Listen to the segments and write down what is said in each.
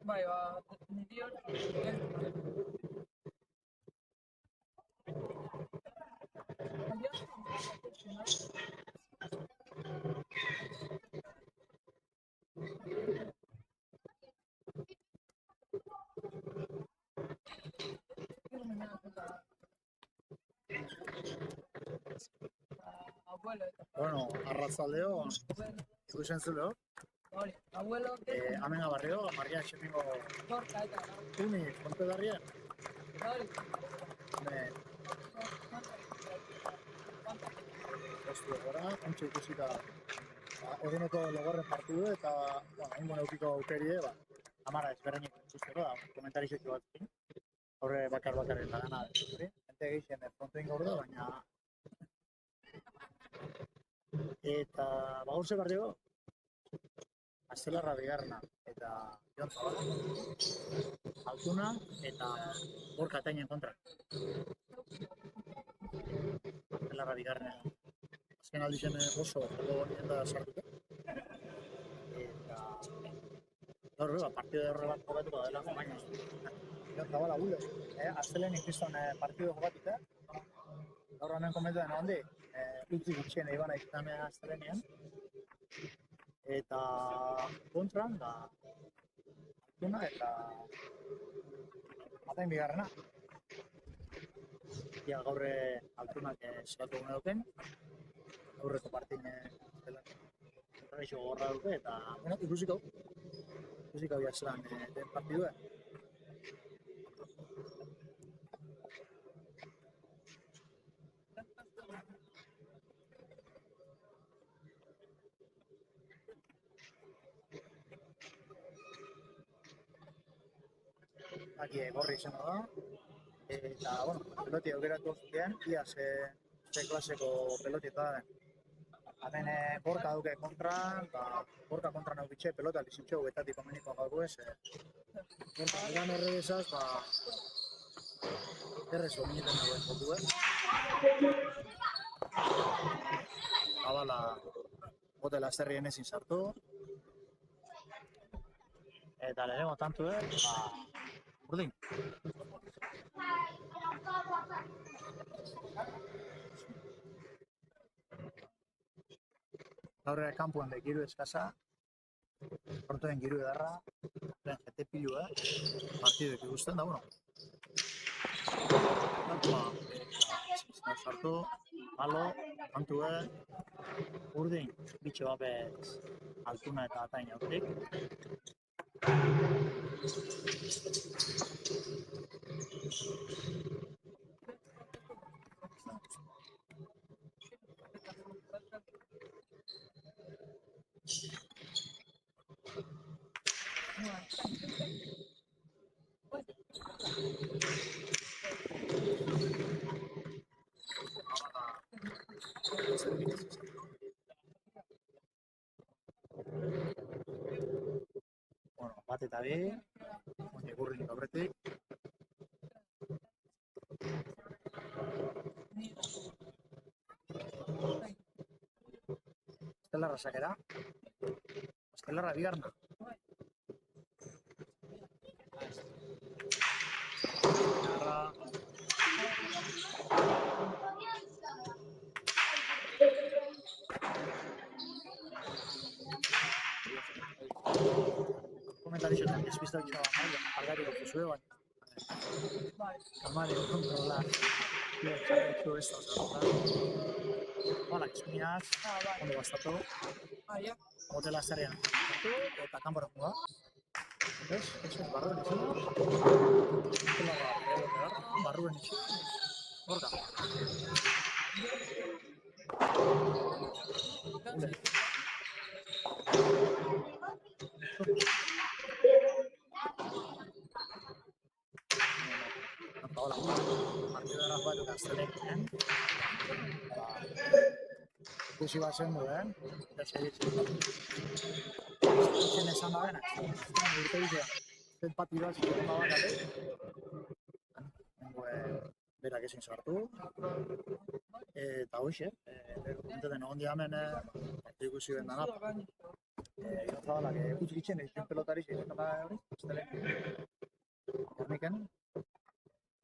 Bai, niri hori abuelo, Bueno, arratzaldeo, ikusen zuleo. hori, abuelo, Hemen abarrio, Maria Txemingo torta eta, uni, kontu darria. hori, Hemen, postu gora, ontsa ikusita eguneko logorren partidu eta, bueno, hain eukiko aukerie, amara ezberreinik ikusteko da, komentarizek bat. Horre bakar-bakarren da gana. Gente gehien frontoin gaur da, baina... Eta, bagur ze barrio, Astelarra bigarrena eta Jon Zabala, Altuna eta Gorka Tainen kontra. Astelarra bigarrena. Azken aldizien oso joko bonien da sartuko. Eta gaur partidu horre bat jokatuko delako, baina Jon Zabala gulo. Astelen ikriston partidu jokatuta. Gaur hemen komentu den handi, utzi gutxien egin izan astelenean. Eta kontran, da Altuna eta Atain bigarrena. Ia gaur Altunak zeratu gune duken, aurreko partin horreixo gorra duke, eta ikusiko jazelan den partidua. Aquí gorri izango da. Eta, bueno, peloti aukeratu zuten, ia ze klaseko peloti eta den. Hemen Gorka duke kontra, eta Gorka kontra naukitxe pelota lizitxo betatik komeniko gauru ez. Gorka egan errebesaz, errezo miniten duen joku, Zabala botela azterrien ezin sartu. Eta lehenengo tantu urdin. Gaur kanpuan de giru eskasa, portoen giru edarra, jete pilua, partiduk ikusten da, bueno. Sartu, halo, kantue, urdin, bitxo bapez Altuna eta Atain aukerik. Bueno, bat eta bi, egurrinik aurretik. Astelarra sakera. Astelarra bigarna. Komentarizioetan despistaditxoa algariko zuzue, baina kamare kontrola txarretxo ez da zarrotan. Hola, eskuinaz, ondo bastatu. Hotela zerrean eta kanbora junga. ¿Ves? Eso es barruen itxu. Barruen itxu. Gorka. Hola, partido de Rafael Castellén. Ikusi bat zen du, Eta segitzen. Zen esan da benak. Urte bizea. Zer partidoa zikuten da bakate. Berak ezin sartu. Eta hoxe, komenteten egon diamen partidu ikusi ben dana. Jon Zabalak utzi ditzen egiten pelotari zegoen hori, Gerniken,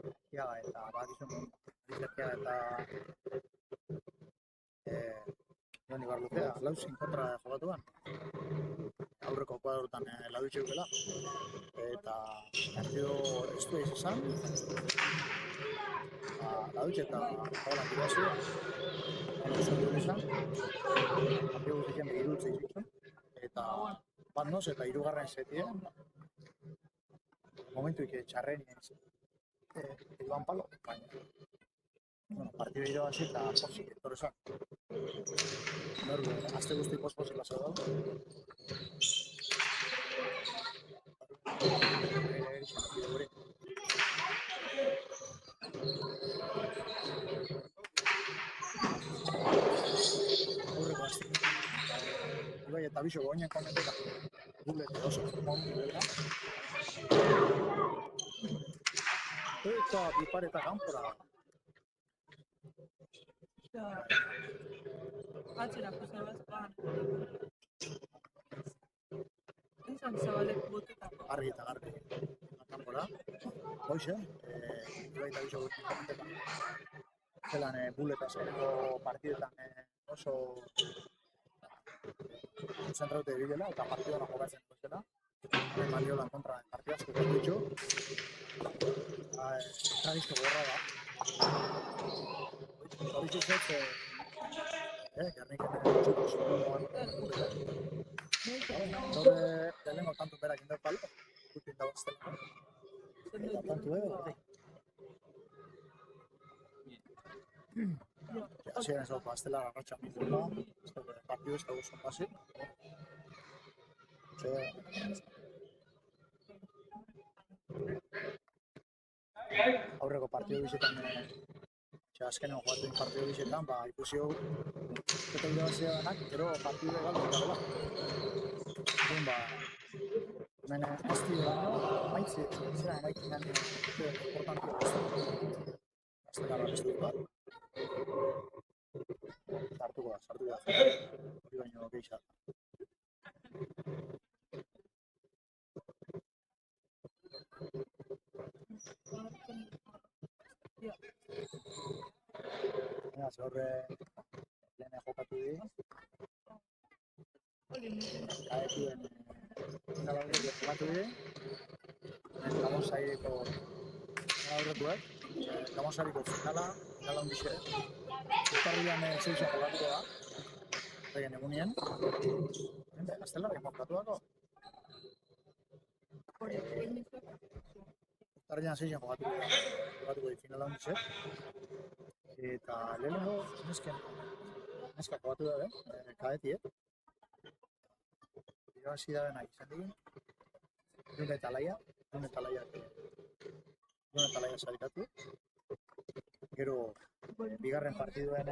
Artiaga eta badizun Artiaga eta Joni Barluzea, Lauzin kontra jogatuan. Aurreko kuadrotan Lauditxe dukela. Eta partido estu ez izan. Lauditxe eta Zabalak irazi. Oso duen izan. Partido guztien begirutze izan. Eta bandoz eta hirugarren setien. Momentuik txarren Iban Palo, baina partido irabazi eta posik etorrezan. Azte guzti posik lasa dago. Aurreko azte. Ibai eta biso goinen komenteta. Gulete oso formatu dela. Eta bipareta kanpora. Atzerako Zabazkoan. Izan Zabalek botetako. Argi eta garbi. Kanpora. Hoxe, Ibai eta biso goinen komenteta. Zelan buleta azkeneko partidetan oso zentraute bilela eta partidona jokatzen duzela. Maliolan kontra partidazko ditxo. Tradizko gorra da. Horizu zet, Gerniken txuko seguruan. Dore, lehenko tantu berak indar palo, kutin da baztela. Eta tantu Hasieran ez dut baztela arratxa minduela, partidu ez dago zon basi. Aurreko partidu bizetan, azkenen jugatu partidu bizetan, ikusi hau eta irabazia denak, gero partidu egal dut dela. Hemen azti baino, maitzi, zera emaitzen den importantia aztela rabestu dut bat. Sartuko da. Hori baino geixat. Horre lehen jokatu di. Kaetuen finalaurreko jokatu di. Gamonsaireko finalaurrekoak. Gamonsaireko finala hondixe. Uztarrian zeixen jokatuko da. Egen egunien. Gaztelarri jokatu dago. Uztarrian zeixen jokatuko di finala hondixe. Eta lehenengo neska jokatu da, kadetie. Irabazi da benak izan digin. Dune talaia saritatu. Gero, bigarren partiduen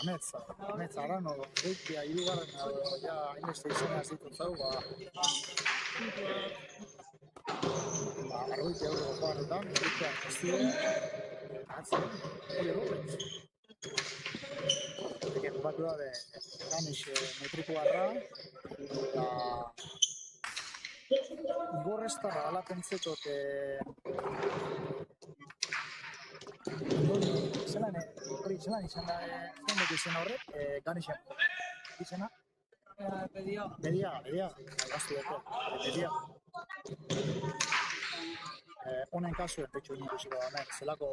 Amets Arano, Eitia, hirugarren, ja, hainbeste izena zitut zau, Arroitea aurreko joanetan, Eitia, Estide, atzien, hori Roberts. Eken jokatu da, Ganis metrikuarra, eta Igorreztarra gala pentsetot zelan izan da izan horrek, Ganisen izena? Bedia, gaztu dut, Bedia. Honen kasuen betxu ikusiko da, zelako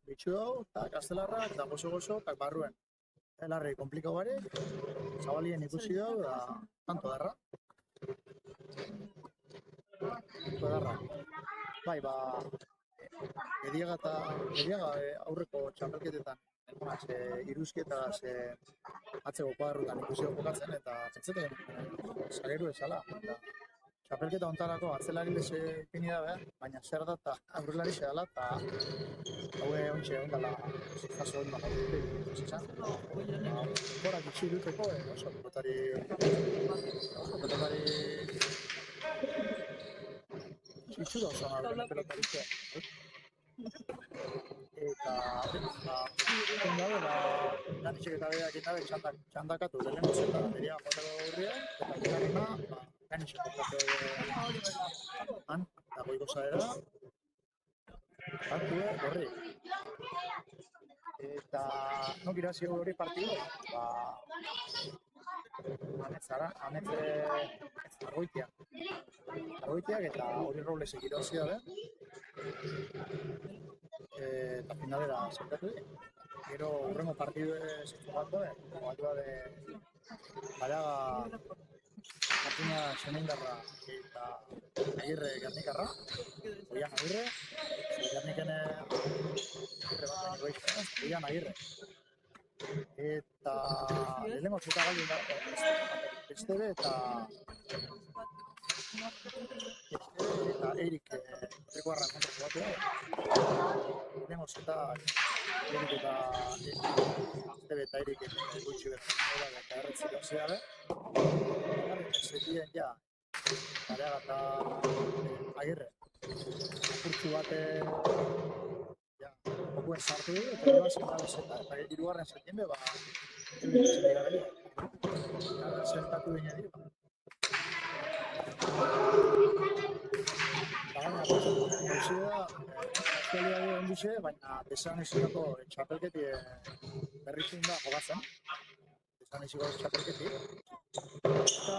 betxu dago, eta gaztelarrak, eta gozo, eta barruen. Larri komplikau gare, Zabalien ikusi dago, da tanto darra. Bai, Bediaga aurreko txapelketetan iruzkietaz atzeko kuadrutan ikusi jokatzen eta pentseten zageru ezala. Txapelketa ontarako atzelari leze ipini dabe, baina zer da eta aurrelari zedala eta haue ontxe ondala zifazo hori mahatik izan. Horak itxi duteko, oso pelotari itxu da oso pelotari. eta hori, ikusten dabe, Janitxek eta berak indabe txandakatu lehenengo zeta beria joteko gurria, eta bigarrena, Janitxek jotako han, eta goiko zaera, kantue, horri. Eta nok irazio hori partidu, ametze argoitiak eta hori roblesek irazia da, eta finalera zertatu di. Gero urrengo partidu zitzu batu, de Balaga Martina Xenindarra eta Agirre Gernikarra, Oian Agirre, Gerniken Agirre bat baino Oian Agirre. Eta lehenengo txeta galdu da, Estebe eta Eirik Trikoarra kontratu batu da. Lehenengo txeta Eirik eta Estebe eta Eirik gutxi bertzen eta erretzik hau da. Zetien ja, Baleaga eta Agirre. Apurtzu bate jokuen sartu du, eta gero azken da bezeta, eta hirugarren zetien be, eurik zen digarri. Zertatu dine dira. Baina, aktualitate ondixe, baina desanexionako txapelketi berritzen da jogatzen. Desanexionako txapelketi. Eta,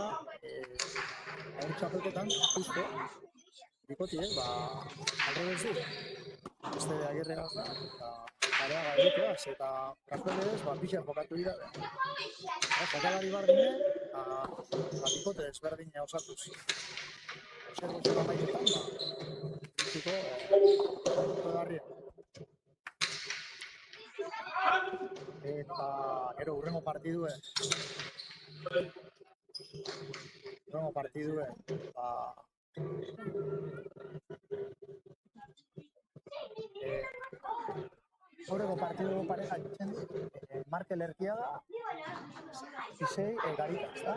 hori txapelketan, justo, bikotiek, alrebez du. Beste Agirre gauza, eta Baleaga egiteaz, eta Rafaelez, pixar jokatu dira. Jokalari bardine, bikote ezberdine osatuz. Zer gutxera maitetan, dituko darria. Eta gero urrengo partidue, horrego partidu pareja ditzen du, Markel Erkiaga, Isei Garita, ezta?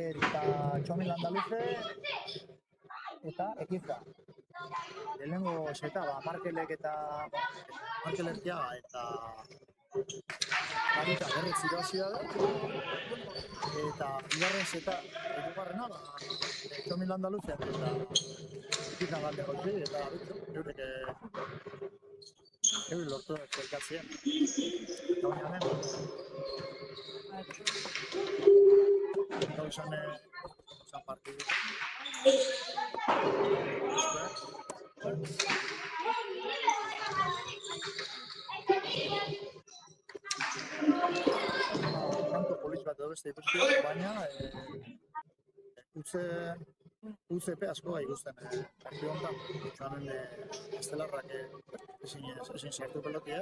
Eta Txomin Landaluze eta Ekifra. Lehenengo zeta, Markelek eta Markel Erkiaga eta Garita berretz irabazia da. Eta bigarren zeta, hirugarrena, Txomin Landaluze eta Ekifra galde jolzi, eta eurek lortu zerkatzien. Eta hori hemen. Gau izan partidu. Kanto polis bat edo beste ikustu, baina UCP asko gai guztien partidu honetan. Zanen estelarrak ezin sartu pelotia.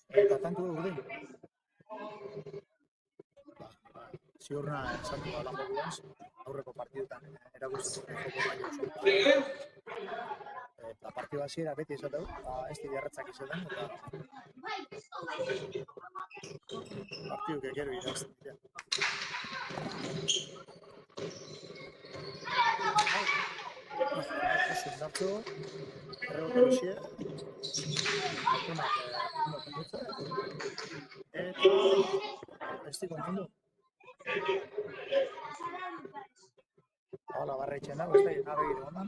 Eta tantu urdin. Ziurna esatu lan moduaz, aurreko partidutan erakusten joko baino oso. Eta partidu hasiera beti esateu, ez diarretzak izaten, eta partidu kekero irazten dira. Ez indartu, errebote luzie, eta ez di konfundu. Hola, barra itxen dago, ez da nabe gire ondan.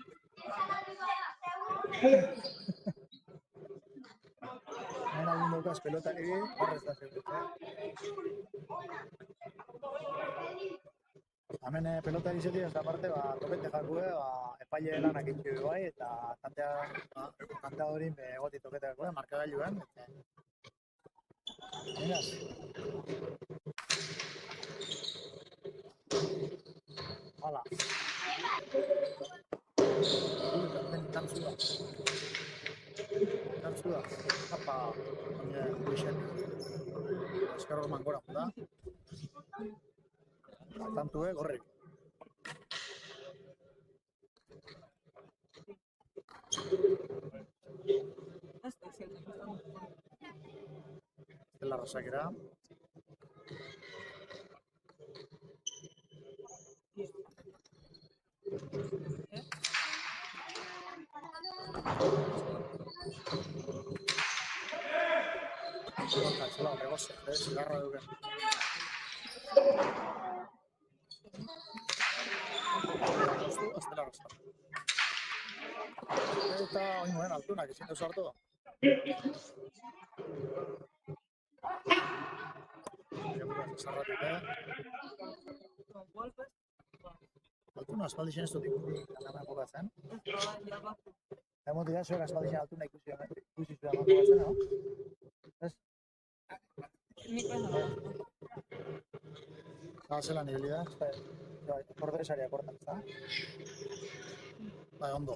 Hemen algun daukaz pelotak egin, barra ez da zertuta. Hemen pelotari izatea ez da parte, topete jakue, epaile lanak itxu bai, eta kanta hori egoti topete jakue, markagailuen. Miraz. Hala. Tantzua. Apa, guixen. Eskarro mangora, da? Tantue, gorri. Estela Rasakera. Gorka, txela, negocio, zigarra duken. Justu, aztela rastar. Eta oingoen altunak ezin duzu hartu. Zarratute. Con golpes. Altuna aspaldi zen ez dut ikusi kanama jokatzen. Esto ya va. Emotia zuek aspaldi zen altuna ikusi zuen jokatzen, no? Ez? Ni pena. Zelan ibili da, kordesaria kortan, ezta? Bai, ondo.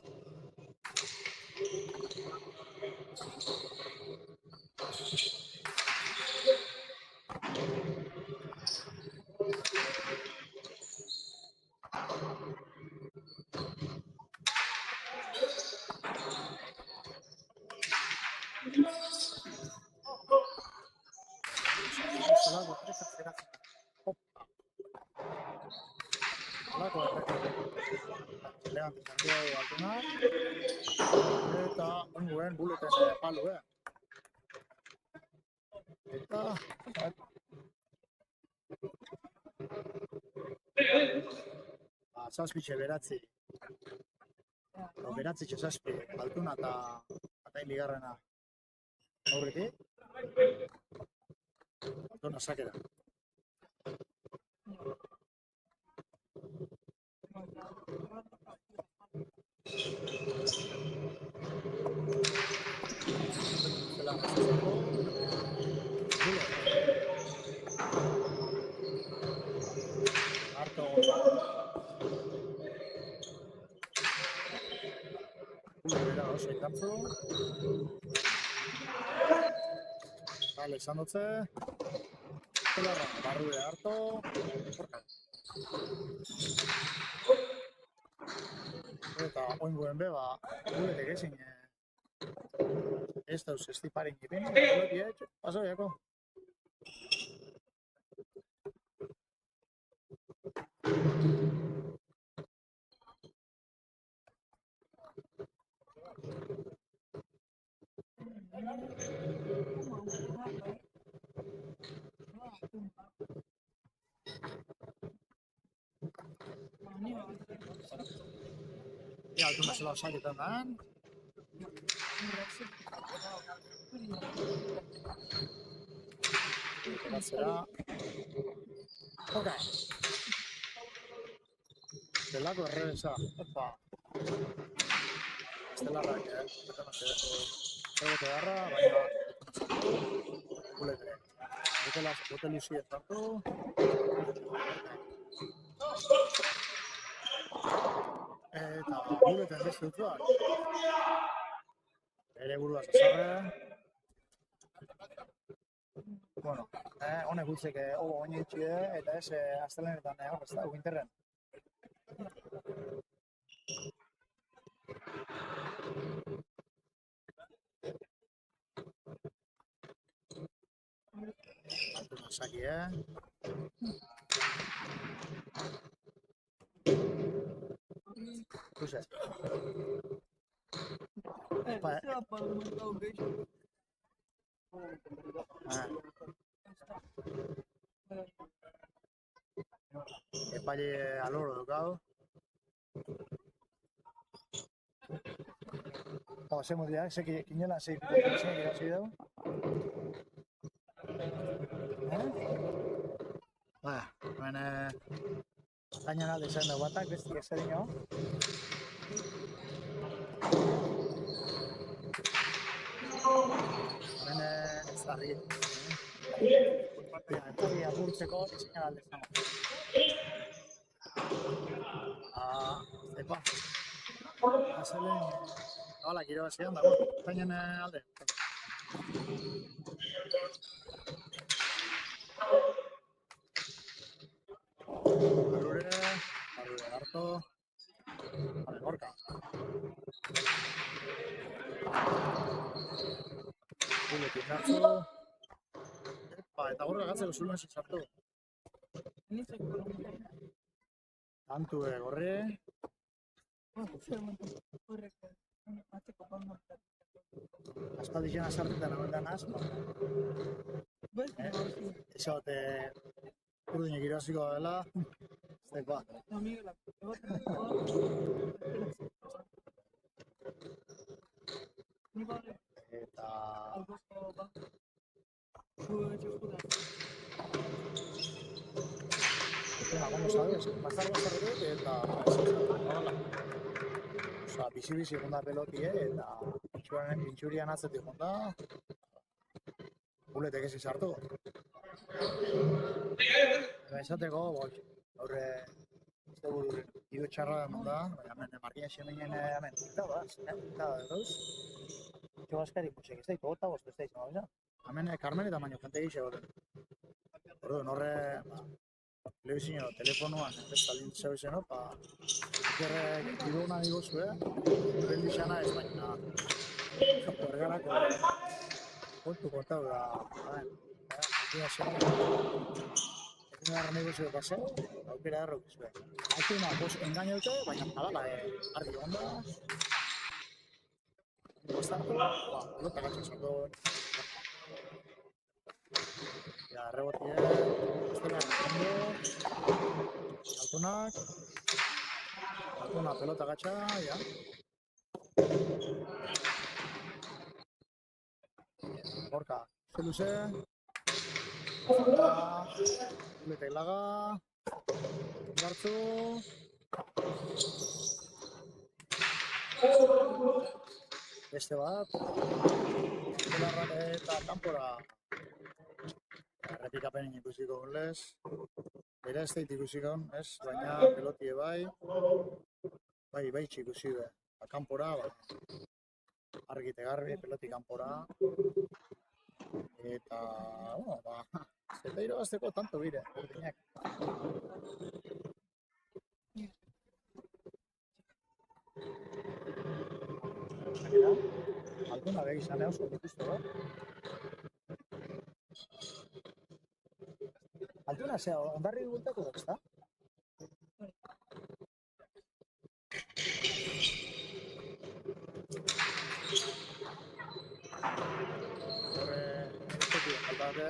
Zelako errezak zeratzen. Zelako errezak. Elegante sartu dugu altuna. Eta oinguen buleten palu, Eta... Zazpitxe beratzi. Beratzi zazpi. Altuna eta bigarrena aurretik. Altuna sakera. Harto bera oso ikantzu. Bale, izan dutze. Barrure harto. Eta oinguen beba, guletek ezin ez dauz estiparin ipin, paso biako. Ja, altuna zela osaketan daen. Zera. Ok. Zelako errebesa. Opa. Estelarrak, Egote garra, baina gulete. Bote luzi ez hartu. Eta guleten beste dutzuak. Ere burua zazarre. Bueno, honek gutzek ogo baina itxie, eta ez astelenetan hor, ez da, uginterren. Altuna saki, Kuze. Se va para un montón de Epaile aloro dukau. Ze mutia, ze kinelan zei pitatu irazi dugu. Hemen gainan alde izan dugu batak, bestik ez edino. Hemen ez darri. Entorri apurtzeko izan alde izan. Zepa. Azalen, hala, giro bazian dago, gainan alde. Barrure harto. Hale, gorka. Guletik hartu. Eta gorka gatzeko zulunen sartu. Tantu gorri. aspaldixena sartuta nagoetan az, ¿Ves? No, eso te urdinek irabaziko dela, zepa. amigo, la ni vale Eta algo va. Juega. Eta, como sabes, bazar dut, eta oza, bizi-bizi egon da pelotie, eta pintxurian atzetik egon da, buletek ez izartu. Eta esateko, aurre, ez dugu hiru txarra eman da, baina hemen markia xeminen hemen, eta dauz, txo askari mutxek ez daik, gota bostu ez daik, hemen Carmen eta baino jente gehiago goten. Orduan, horre, telebizio, telefonoan, ez talin zebezen, gerre, gibona digozu, bendixana ez baina, horregarako, kontu kontau da, aukera zen, egin gara negozio pasau, aukera errok izue. Aukera, engaino dute, baina badala, argi egon da, bostartu, pelota gatsa sartu. Ja, rebotie, estela ondo, Altuna pelota gatsa, ja. Gorka, luze, Uletek laga, gartzu, beste bat, Belarrak eta kanpora, errepikapen ikusiko gonlez, bera ez dait ikusiko, ez, baina pelotie bai txikusi be, kanpora, argite garbi, peloti kanpora, eta, zepeiro azteko tanto bire, urdinak. Alguna behi izan eusko dikustu, Altuna, zea, ondarri gultako dut, ezta? Horre, egiteko faltate.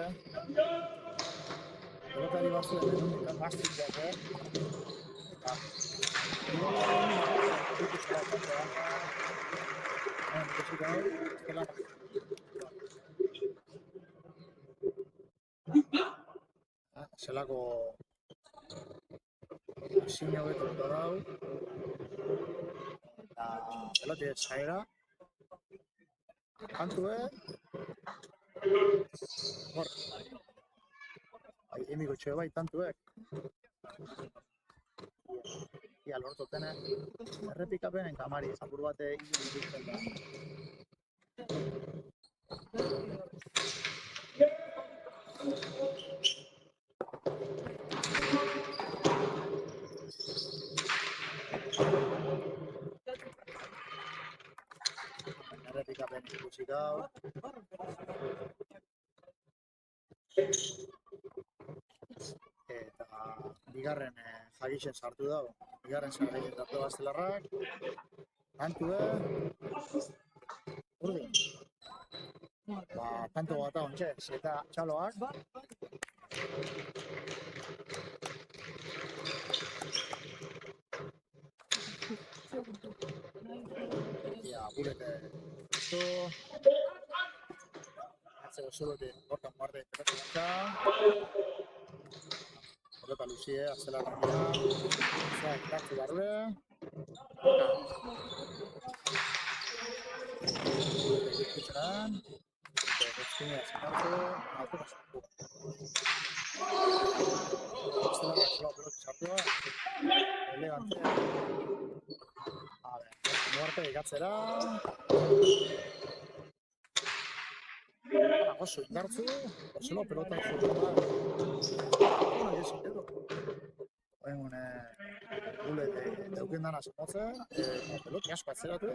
Pelotari batzuen egun gaztitzeak, eta zelako sino beto dut dau, eta peloti etxaera, kantue, hor, emiko txue bai, tantuek, ia lortotene, errepikapen kamari, apur bate ikusten da. Errepikapen ikusik hau. Eta bigarren jagixen sartu dago. Bigarren jagixen sartu gaztelarrak. Tantue. Urdin. Tanto bat hau ontxez. Eta txaloak. Ia, burete. Esto. Atzeko zulote, gortan guarde, pelota luzie, aztela gambia, zeak tartu barrue, ikutzen, guztinia zartu, altuka zartu. Aztela gambia, pelota zartua, elegantea. Muerte ikatzera. Oso indartzu, oselo pelota zutua. Oen gule deuken dana zemotzen, peloti asko atzeratu.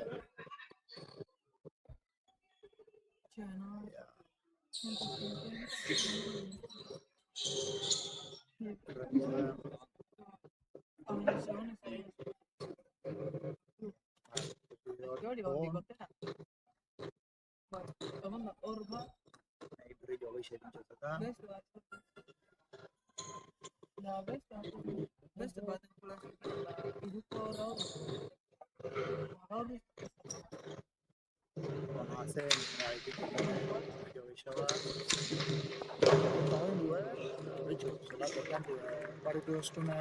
hor bat, nahi brillo gehiago pintxatuta. beste bat. Da, beste bat enkolazioa, iruko gaur. Gaur Bueno, hace brillo gehiago bat. Eta hori du, Bitxo, zelako kantu, baritu eskune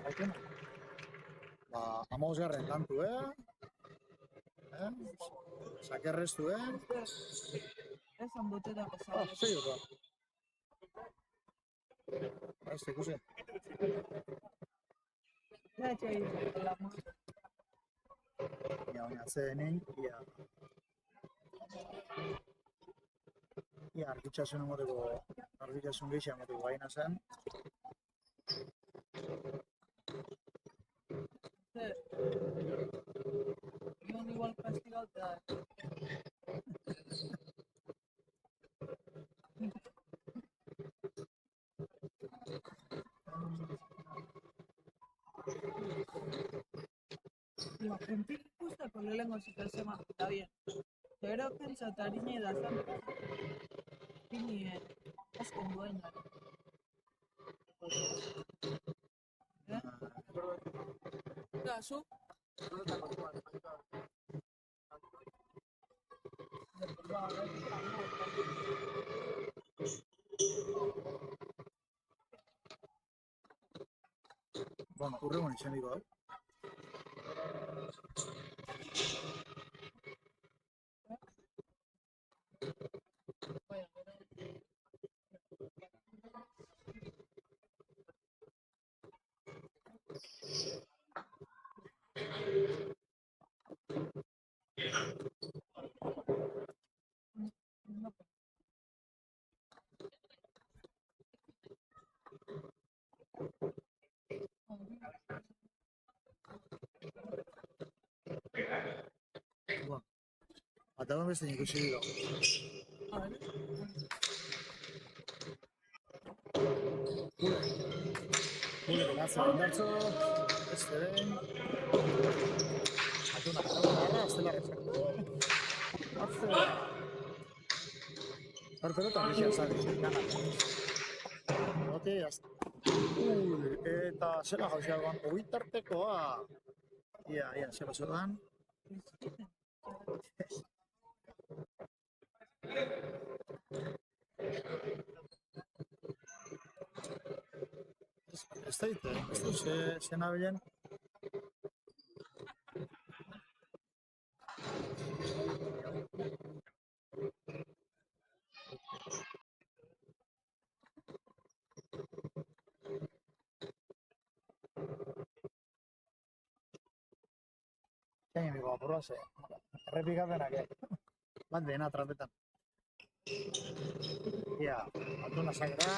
aukena. Ba, 15 kantu, Sakerreztu, esan boteta Ah, pasada. serio, ba. Ez, ikusi. Ya etxai la mo. Baina zedenin, ia argitxasun gehiago emoteko gaina zen. Iban igual festival da. La gente gusta con el lenguaje que se llama, está bien. Pero pensa tariñe da san. Pini es con dueña. Gaso. Bueno, urrengon izan diko, Bueno, ataban beste ikusi dira. A ver. Gure beratza indartzo, beste behin. Atuna, aztela rezaktu. Pelota bixia zari, gana. Ote, eta zela jauzia duan, oitartekoa. Ia, zela zerdan. Ez da zena bilen. Zain emiko apurua ze. Errepikapenak, bat dena trampetan. Ia, Altuna sakera.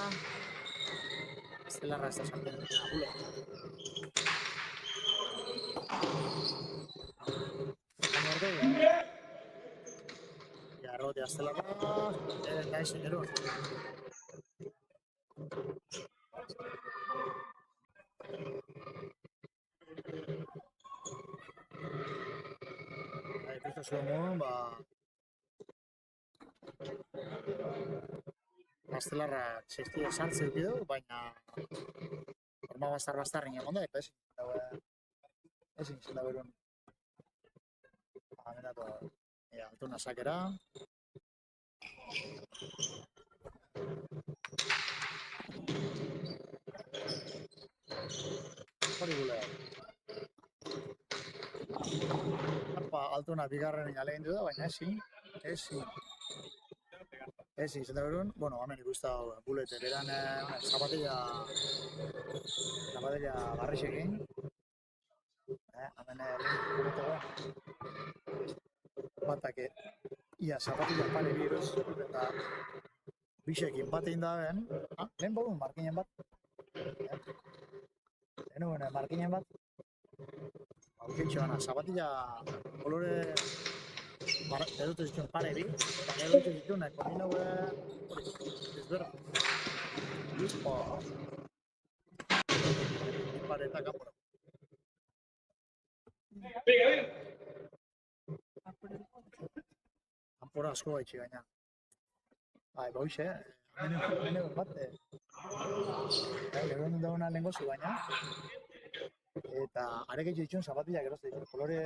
Estelarra ez da sartzen. Abulo. Ia, errote Estelarra. Eta ezin eroan. Ikusten zuen moduan, Estelarra txestia sartzen dugu, baina forma bastar-bastarrin egon da, eta ezin zen da berun. Amenatu, Altuna sakera. Hori gule. Altuna bigarren alegin du da, baina ezin. Ezin zen da berun. Bueno, hemen ikusta bulete beran zapatilla barrixekin. Hemen bulete da. Batak, ia zapatilla pare biroz, eta bixekin bat egin da ben. Lehen bauen markinen bat. Lehen markinen bat. Aukentxo gana, zapatilla kolore edute zituen pare bi, eta edute zituen kombinau ezberra. Luzpo. Pare eta kanpora. Kanpora asko gaitxi gaina. Bai, boixe, hemen bat, lehorren dagoena lehenko zu baina, eta areketxo ditxun zapatillak eroste ditxun, kolore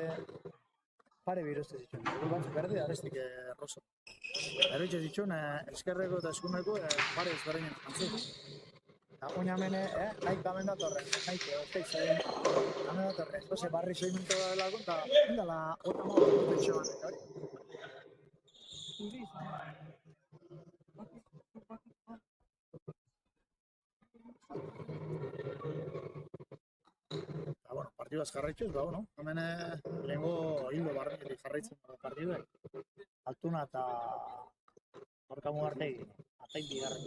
pare biroste ditxun, egur batzuk berde, arestik rosa. Eroitxe ditxun, eskerreko eta eskumeko pare ezberdinen jantzi. Eta oin hemen, naik kamen datorren, naik, ostei zain, kamen datorren, ose barri segmento da lagun, eta indala, gota mago, gota itxo bat, hori. Zuri izan. Eta, bueno, partidaz jarraitzuz, ba, bueno, hemen lehenko hildo barrenetik jarraitzen partiduek. Altuna eta Gorka Mugartegi, atain bigarren.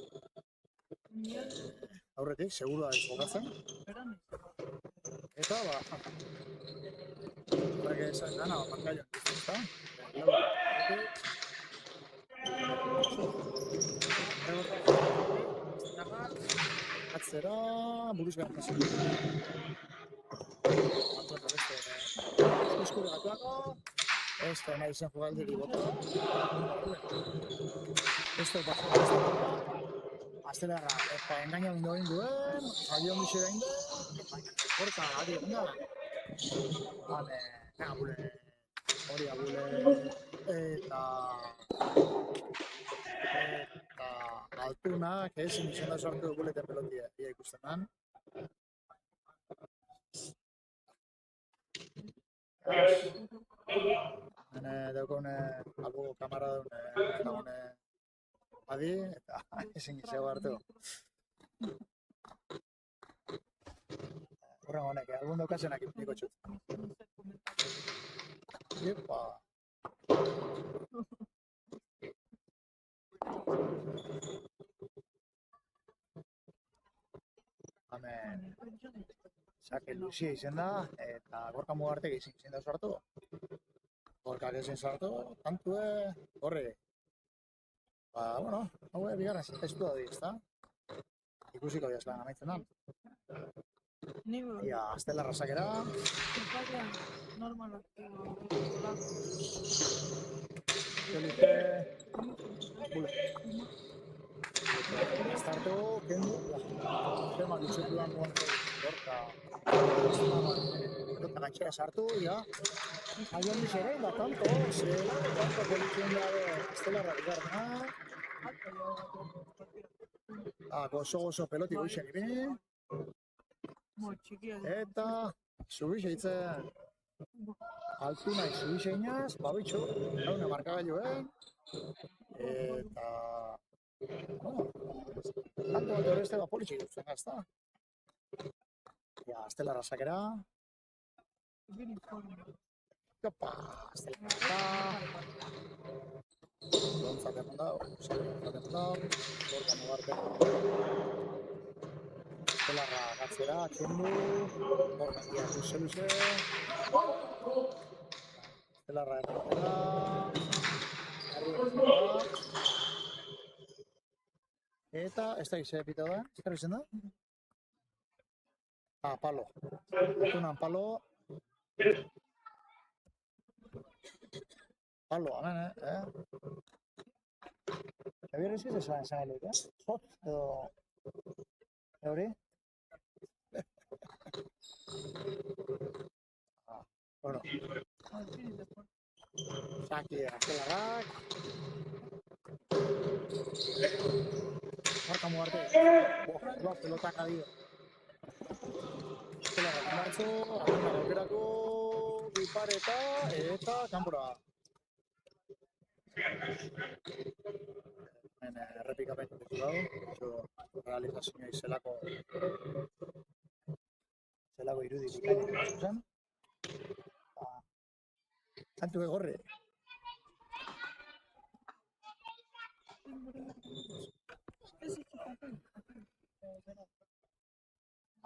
Aurretik, segurua jokatzen. Eta, ba, horrek esan gana, markailan ditzen, ezta? Atzera, buruz gartasun. Eskuru gatuako, ez da nahi zen jugalderi bota. Ez da pasatu. Astelarra, eta engaina ondo egin duen, abion bizi egin duen, horta, adi egin da. Abule, hori abule, eta altunak, izan da sortu duguleten pelotia, ia ikusten dan. Hene daukone, albo kamara daune, adi, eta ezin izango hartu. Horren honek, algun daukazenak ipiniko txut. Epa! Hemen, Sake Lucia izen da, eta Gorka Mugartegi izen da sartu. Gorkak ezin sartu, tantue, horre. Ba, bueno, hau bigarren testu da di, ezta? Ikusiko diazlan amaitzen da. Ia, Astela Rasakera. Normalak. Felipe. Bule. Estartu, kendu. Tema dutxetu da muante. Gorka. Gorka gatxera sartu, ia. Aion bizere, da tanto. Tanto polizien dabe Astela Rasakera. Gozo pelotik goizak ibini. Eta zubixe itzen altunai zubixe inaz, babitxo, gaune markagailuen. Eta... bueno, tanto bat horrezte da politxik dutzen gazta. Ja, Astela Rasakera. Opa, Astela Rasakera. Gontzak eman da, Gorka Mugartegi. Estelarra gatzera, kendu, Gorka ia luze. Estelarra erratera, eta ez da izan epita da, zer izan da? Palo. Tunan palo. Palo, hemen, Javier ez esan elik, Zot, edo... Hori? Bueno. Saki, Astelarrak. Gorka Mugartegi. Pelotak adio. Astelarrak indartzu, Altuna aukerako, bipareta, eta kanpora. Errepikapen ditu dago, realizazioa izelako irudi bikaina zen. Tantu egorre.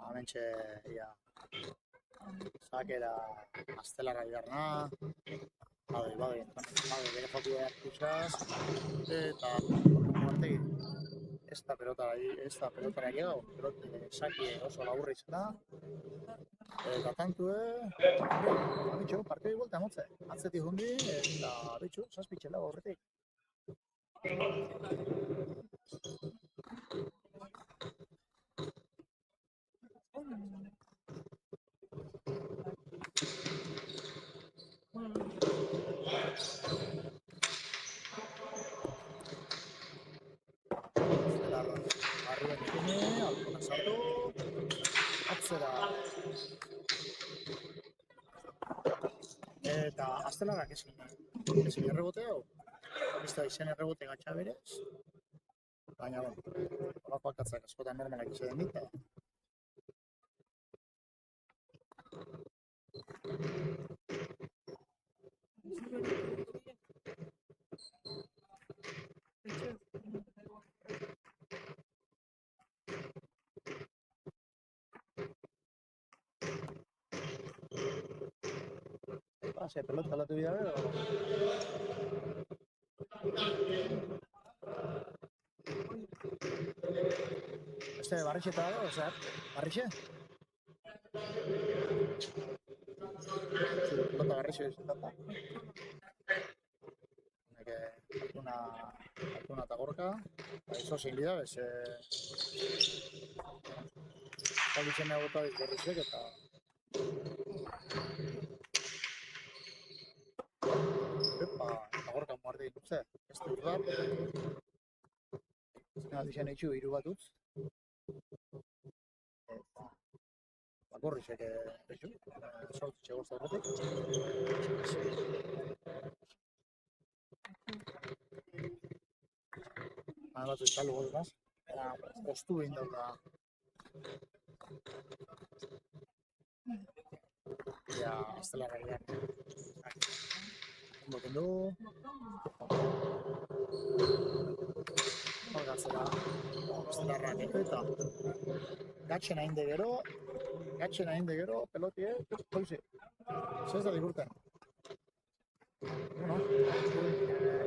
Hementxe, ia, Sakera Astelarra bigarna. Bade, bere joku hartuzaz, eta Mugartegi. Ez da pelotara llegau, Saki oso laburra izan da. Eta tantue, abitxo, partidoi buelta emotze. Atzetik hundi, eta abitxo, saspitxela horretik. Bueno, Barruen ipini, Altuna sartu, atzera. Eta Aztelarrak ezin errebote hau. Beste izen errebote gatxa berez. Baina, holako akatzak askotan normalak izan dit. Se pelota la tuya, este barrixe eta dago, zer? Barrixe? Pelota barrixe izatata. Altuna eta gorka. Eso zein bida, bez... Zagitzen egota diz barrixek eta... Epa, eta gorka muarte ditutze. Ez dut da. Zena itxu, hiru bat utz. Bakorrizek etxu. Sortze gozta horretik. Batzu itxalu gozaz. Ostu behin dauka. Ja, Aztelarra gian. Ondo kendu. Gatzera, Aztelarrak eta gatxen hain de gero, pelotie, hoize. Zez da digurten. Bueno,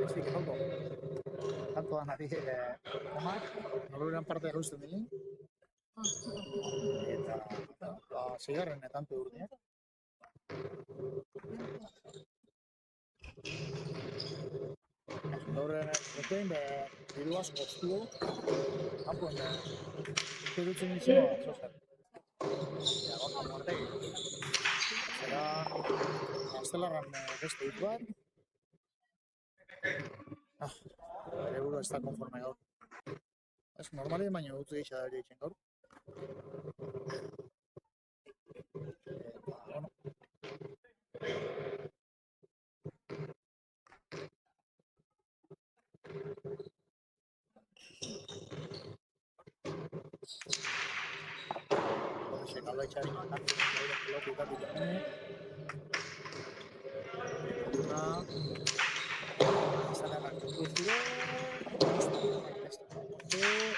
ez dik jauko. Tanto da nari omak, norberan parte erosten digin. Eta, zigarren tanto urdiak. Gaur egotein, diru asko ostuo, hapoen, dutzen izango da, zozer. Ja, gorka muartegi. Zera, Aztelarran beste dut bat. Bere buru ez da konforme gaur. Ez, normali baina dut egitza da egiten gaur. Eta, bueno. Horrexek aldaitxari makantzen gaire pilotu ikatik egin. Aztelarrak txutu zure.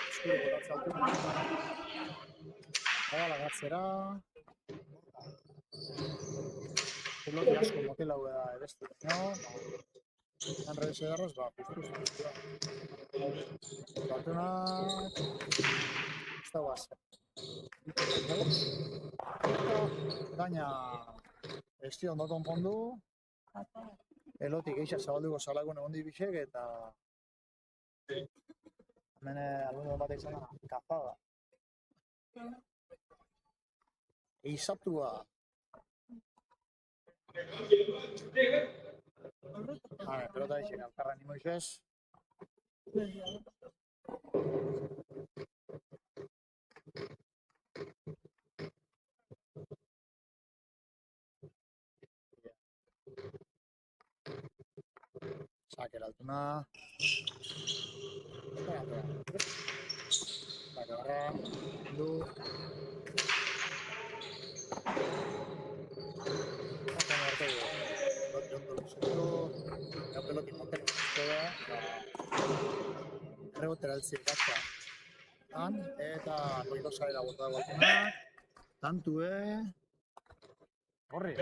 Eskuro botatza altu. Abala gatzera. Piloti asko motel hau da ebestu. No? Enrebe segarraz, piztuz. Batunak... Ez da guaz. Gaina... Esti ondo konpondu. Elotik eixak zabalduko zalagun egon dibixek eta... Hemen albuno bat izan da, kapaga. Eizaptua. Pelota eixek alkarra nimo izez. Saque la altuna. Saque barra. Du. Peloti motel da. Rebotera altzi gatza. Eta goiko sarera bota dago altuna. Tantue. Horri.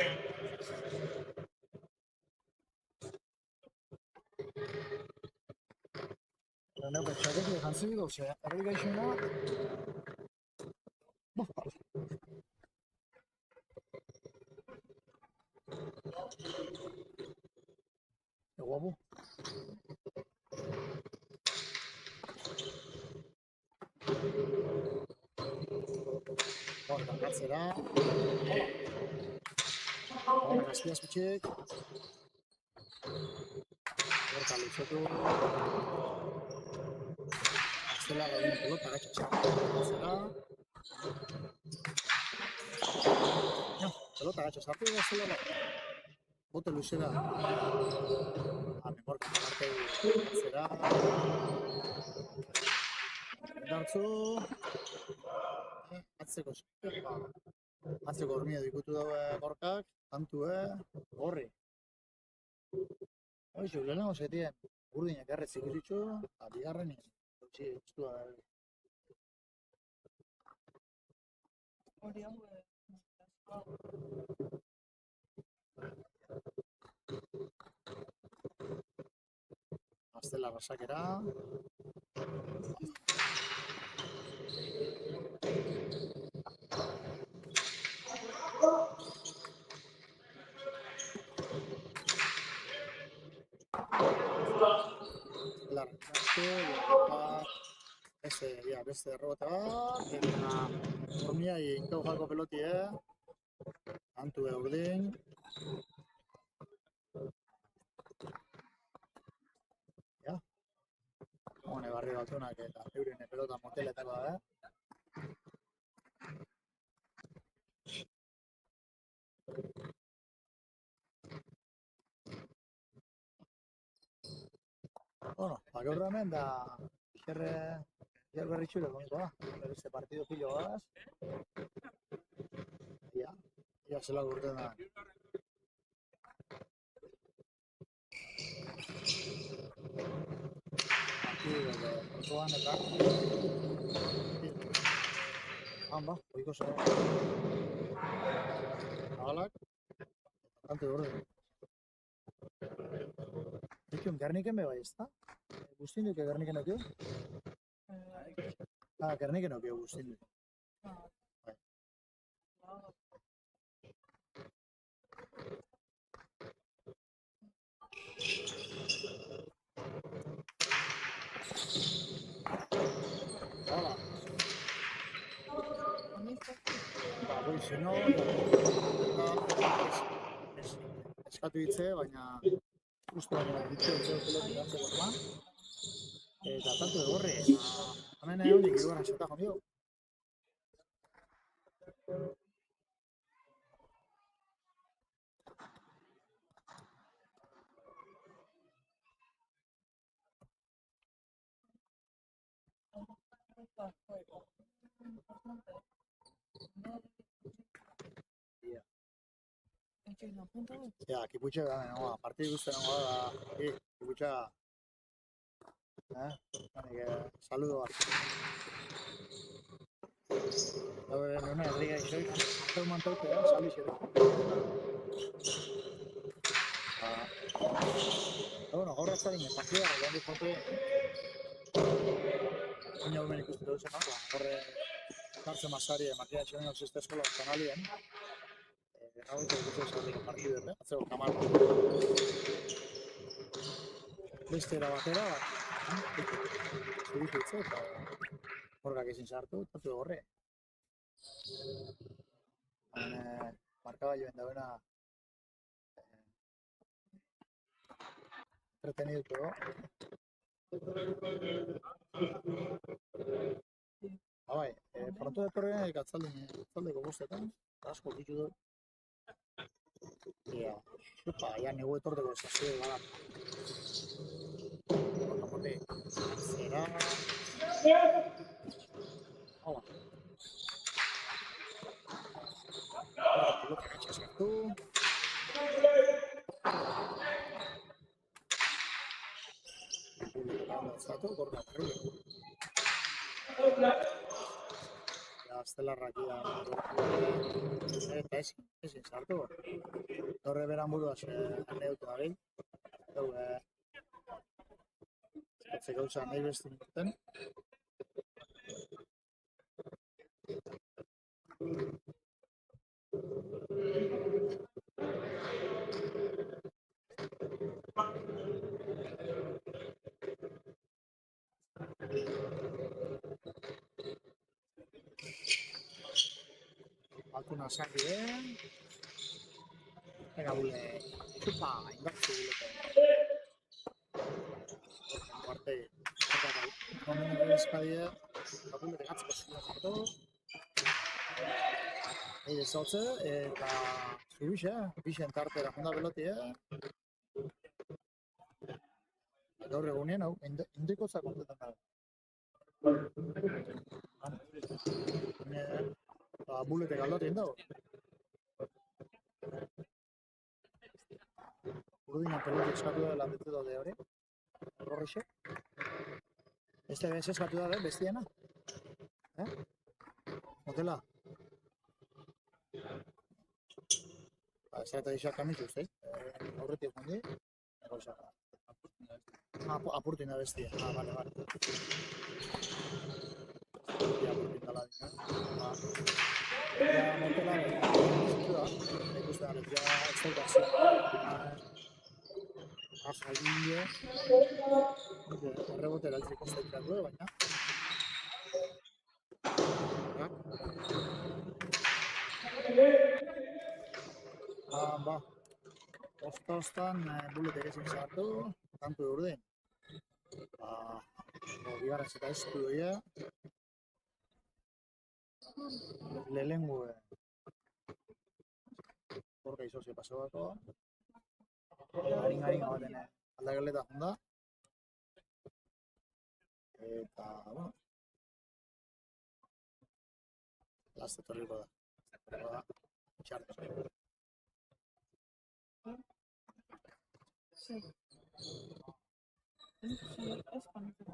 Neu betxaketik jantzibik gauze, erri gaixuna. Guapo. Atzera. Hola, gazpiaz bitxek. Horta luzatu. Aztela gauden pelota gatxa. Atzera. Ja, pelota gatxa sartu da Aztela. Bote luzera. Memorka markei atzera. Indartzu. Atzeko hormia dikutu daue gorkak. Tantu, gorri. Hoixo, lehenengo zetien. Urdinak erretzik ditzu. Bigarren utzi ustua da. Hori hau, Aztela rasakera. Beste errota bat, eta hormiai inkau jako peloti, Antu urdin. Ja. Hone barri batunak eta eurine pelota moteletako da, Bueno, gaur hemen da berri txure bonito da. Beste partido pilo gaz. Ia zela gurten da. Aquí, orduan eta hanba, oiko zera. Agalak, kante gorde. Ikion, Gerniken be bai, ez da? Guztin duke Gerniken okio? Gerniken okio guztin duke. Hola. Goizeno, eskatu ditze, baina justu ditze peloti hartzeko eman. Eta tanto de gorri. Hemen hondik irugarren zeta jonio. Ja, kiputxe da, partidu guztien da, kiputxa, saludo bat. Nuna, herriga isoik, zer mantauke, salixera. Bueno, gaur ratzaren etakea, gaundi jote, baina hormen ikusten dut zen, horre, kartzen mazari, makia txoen hau zizte eskola kanalien, hau ikusten zarrik partidu dut, atzeko kamar. Beste erabatera, zuritu itze, eta horgak ezin sartu, tatu horre. Markabailuen dauena entreteniduko. Bai, pronto datorrean gatzaldeko bostetan, asko ditu dut. Ja, negu etorteko esazio gara. Zera... Hala. Pelota gatxa sartu. Zatu, gorka terrible. Aztelarrak eta ezin sartu. Horre beran buruaz aneutu da behin. Zatze gauza nahi bestin duten. Altuna sarri den. Venga, bule. Txupa, indartzu bulete. Parte. Momentu eskadie. Bulete gatzko zila zartu. Eide zotze, eta zubixe, bixen tartera jonda belotie. Gaur egunien, hau, indiko zakontetan da. Bulete galdotien dago. Urdina peloti eskatu dela betu daude hori. Horrexe. Este bez eskatu da bestiena. Motela. Zerata dixak kamizu, zait? Aurretik jondi. Apurtu inda bestia. Bale. Apurtu indala dina. Motela, ikusten dara, ez dauka zin. Jaldile. Errebote eraltzeko zaitako, baina. Ostan buletek ezin zartu, tanto urdin. Bigarraz eta esku doia. Lehengu borka izozio paso bako. Harin baten aldageleta jonda. Eta, bueno. Laste torriko da. Txartu. Sí. Sí, es bonito.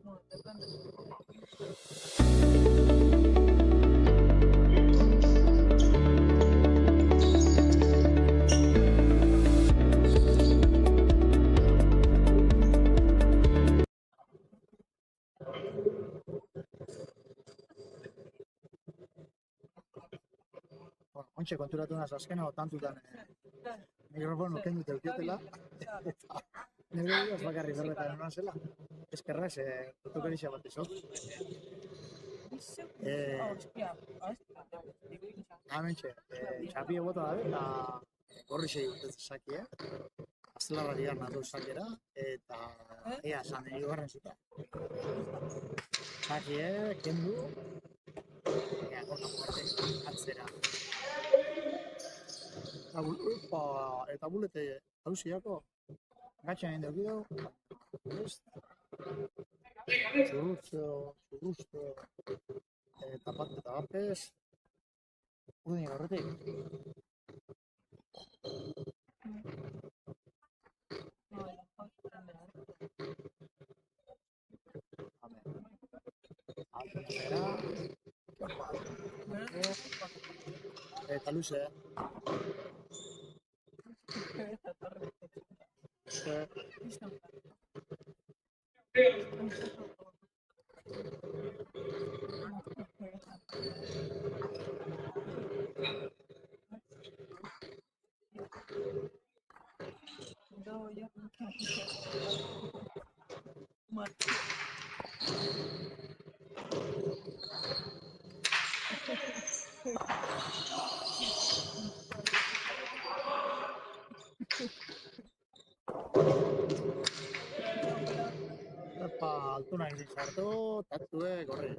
Bueno, depende. Bueno, ontxe konturatu naz azkenago tantutan mikrofono kendu teukiotela, eta nire dira bakarrik berbetan eman zela. Eskerrak, tutukerixa bat izo. Hostia, Hementxe, txapie bota dabe, eta gorri sei urtetzen zaki, Aztelarra digan nato zakera, eta ea, zan hirugarren zita. Zaki, kendu, ea, gorka muerte, atzera. Eta bulete hausiako, gatxan egin daukido, Zurruzto, tapate eta bapes, urdin horretik. Alto nazera, eta luze, Epa, altuna egin sartu, taktue gorri.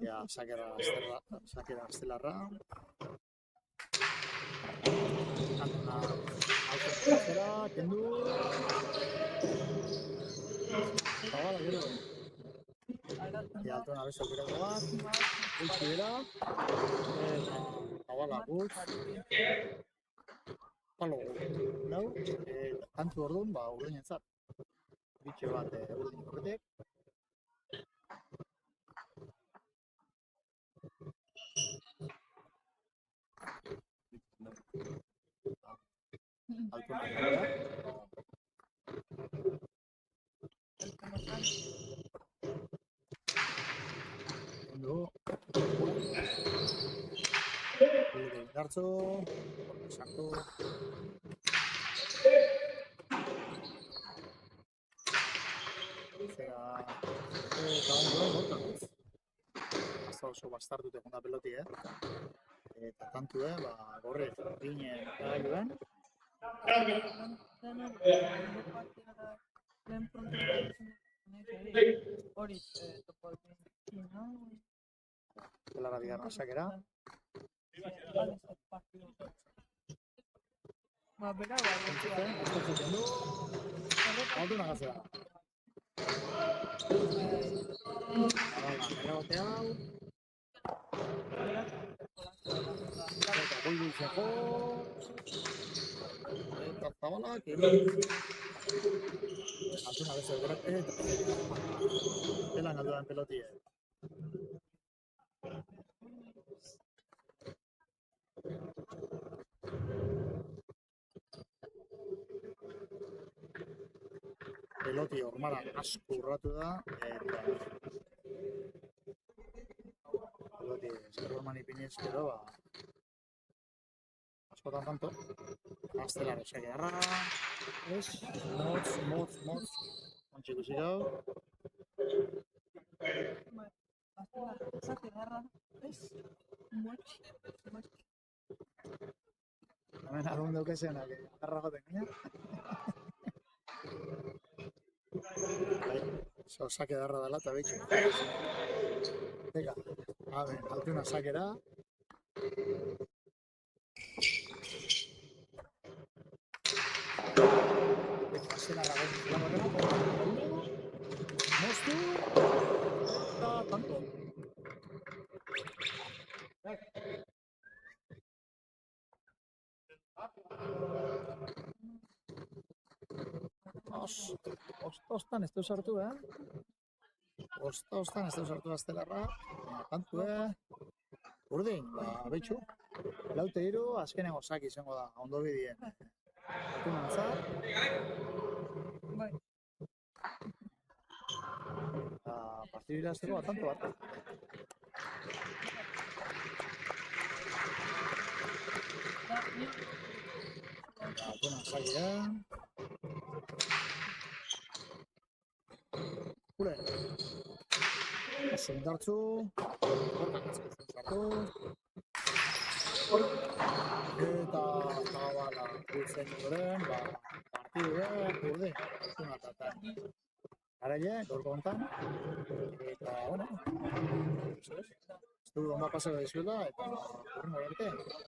Ja, sakera Aztelarra. Kantuna altzera, kendu. Zabala, gero. Ja, altuna beso gerako bat. Gutxi bera. Eta zabala gutx. Palo, lau. Eta kantu orduan, urdin entzat. Bitxe bat urdin horretek. Altuna gara. Kendu. Bulete indartzo. Sartu. Zera... Eta gortan. Hasta oso bastartute jonda peloti, Eta tantu, gorri, binen gailuan. lehen frontu hori topo ekin, no? Pelarra bigarren sakera. Ba, bera, ba, Entzuten, eskatzen du. Altuna gazera. Hala, errebote hau. Eta goibuitzeko. Eta zabalak, Altuna beste gorate. Pelan alduan pelotie. Peloti hormala asko urratu da, eta peloti eskerrorman ipinez gero, askotan tanto. Aztelar esake garra, ez? Motz, ontsi ikusi gau. Hemen algun daukezenak, agarra joten gina. Sake darra dela eta behitxu. Venga, Altuna sakera. Zena lagun moztu eta tanto. Ostan ez du sartu, Ostan ez du sartu Aztelarra. Tantu, Urdin, behitxu. Laute hiru, azkenengo sak izango da, ondo bidien. Altuna antzat. Bai. Partidu irazteko tanto bat. Altuna sakera. Kule. Oso indartzu. Sartu. Eta zabala pultzen duren, partidu urdin. Altuna eta garaile, gaurko hontan. Eta, bueno, ez du ondo pasako dizuela, eta urrengo arte.